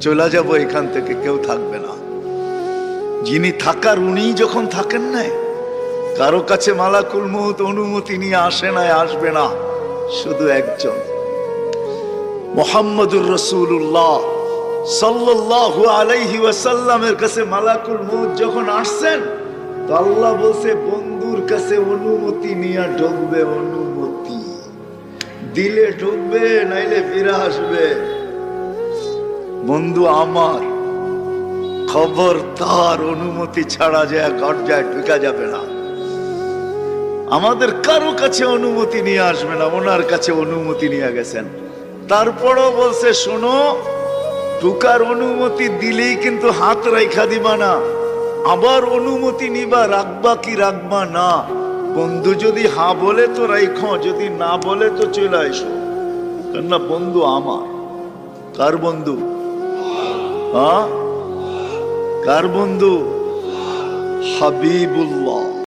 চলে যাব এখান থেকে, কেউ থাকবে না। যিনি থাকার উনি যখন থাকেন নাই, কারো কাছে মালাকুল মউত অনুমতি নিয়ে আসে নাই, আসবে না। শুধু একজন মুহাম্মদুর রাসূলুল্লাহ সাল্লাল্লাহু আলাইহি ওয়াসাল্লামের কাছে মালাকুল মউত যখন আসছেন, তো আল্লাহ বলছে বন্ধুর কাছে অনুমতি নিয়ে ঢুকবে, অনুমতি দিলে ঢুকবে, নাইলে ফিরে আসবে। বন্ধু আমার, খবর তার অনুমতি ছাড়া যায় গর্জায় ঢুকা যাবে না। আমাদের কারো কাছে অনুমতি নিয়ে আসবে না, ওনার কাছে অনুমতি নিয়ে গেছেন। তারপরও বলছে শোনো, ঢুকার অনুমতি দিলেই কিন্তু হাত রাইখা দিবা না, আবার অনুমতি নিবা, রাখবা কি রাখবা না। বন্ধু যদি হা বলে তো রাইখো, যদি না বলে তো চলে আসো। কেননা বন্ধু আমার। কার বন্ধু? হ্যাঁ, কার বন্ধু? হাবিবুল্লাহ।